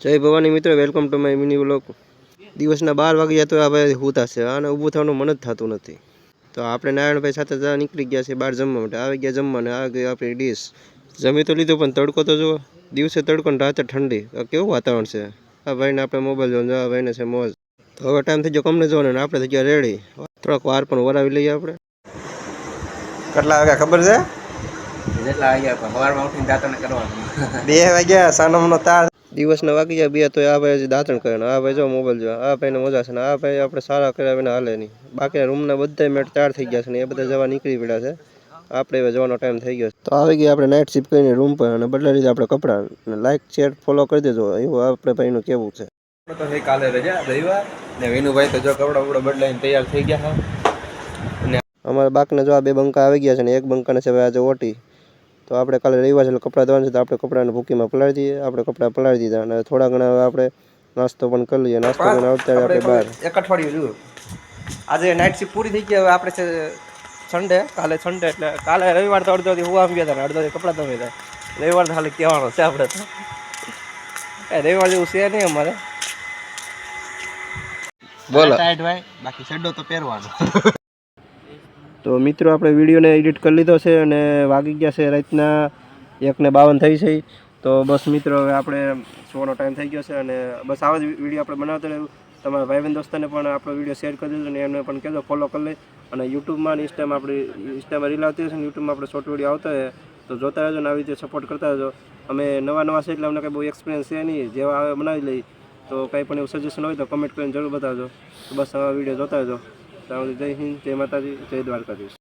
જય ભવાની મિત્રો, welcome to my mini vlog. દિવસના 12 વાગ્યા તો આ ભાઈ હુતા છે અને ઊભું થવાનું મન જ થતું નથી. તો આપણે નારાયણભાઈ સાથે નીકળી ગયા છે બહાર જમવા માટે. આવી ગયા જમવાને આ ગઈ આપણી ડીશ. જમી તો લીધું પણ તડકો તો જુઓ, દિવસે તડકો ને રાતે ઠંડી. કેવું વાતાવરણ છે. આ ભાઈને આપણે મોબાઈલ જોવાનું, આ ભાઈને છે મોજ. તો હવે ટાઈમ થઈ ગયો કમને જોવાનો ને આપણે થઈ ગયા રેડી. થોડોક વાર પણ વરાવી લઈએ આપણે. કેટલા વાગ્યા ખબર છે? જેટલા વાગ્યા સવારમાં ઉઠીને દાંતણ કરવાનું. 2 વાગ્યા સાનમનો તાર. દિવસના વાગી ગયા 2 તો આ ભાઈ દાંતણ કરે. આ ભાઈ જો મોબાઈલ જો. આ ભાઈને મજા છે ને આ ભાઈ આપણે સારા કર્યા વિના હાલે નહીં. બાકી રૂમના બધા મેટ તૈયાર થઈ ગયા છે ને એ બધા જવા નીકળી પડ્યા છે. આપણે હવે જવાનો ટાઈમ થઈ ગયો. તો આવી ગઈ આપણે નાઇટ શિફ્ટ કરીને રૂમ પર અને બદલાવી લીધા આપણે કપડાં. લાઈક શેર ફોલો કરી દેજો, એવું આપણે ભાઈનું કેવું છે. તો કાલે રજા રવિવાર ને વિનુભાઈ તો જો કપડા બપડા બદલાઈને તૈયાર થઈ ગયા છે. અમારા બાકને જો આ 2 બંકા આવી ગયા છે ને એક બંકાને છે આજે ઓટી. તો આપણે કાલે રવિવાર છે એટલે કપડાં ધોવાના છે તો આપણે કપડાને ભૂકીમાં પલાળી દઈએ. આપણે કપડાં પલાળી દીધા અને થોડા ઘણા આપણે નાસ્તો પણ કરી લઈએ. નાસ્તો કરીને આવતા આપણે બહાર એક અઠવાડિયું જોયું. આજે નાઇટ શિફ્ટ પૂરી થઈ ગઈ. હવે આપણે છે સન્ડે, કાલે સન્ડે એટલે કાલે રવિવાર તો અડધોથી હું આવી ગયા હતા, અડધોથી કપડાં ધોઈ હતા. રવિવાર તો ખાલી કહેવાનો છે આપણે તો. રવિવાર જેવું છે નહીં અમારે. બોલો ટાઈટ ભાઈ, બાકી શેડો તો પહેરવાનો. તો મિત્રો આપણે વિડીયોને એડિટ કરી લીધો છે અને વાગી ગયા છે રાતના 1:52 થઈ છે. તો બસ મિત્રો હવે આપણે સુવાનો ટાઈમ થઈ ગયો છે અને બસ આવા જ વિડીયો આપણે બનાવતા રહેવું. તમારા ભાઈબંધ દોસ્તોને પણ આપણો વિડીયો શેર કરી દેજો અને એમને પણ કહેજો ફોલો કરી લે. અને યુટ્યુબમાં અને ઇન્સ્ટામાં રીલ આવતી હશે ને યુટ્યુબમાં આપણે શોર્ટ વિડીયો આવતા હોય તો જોતા રહેજો ને આવી રીતે સપોર્ટ કરતા રહેજો. અમે નવા છે એટલે અમને કંઈ બહુ એક્સપિરિયન્સ છે નહીં, જેવા આવે બનાવી લઈ. તો કંઈ પણ એવું સજેશન હોય તો કમેન્ટ કરીને જરૂર બતાવજો. તો બસ આવા વિડીયો જોતા રહેજો. જય હિન્દ, જય માતાજી, જય દ્વારકાધીશ.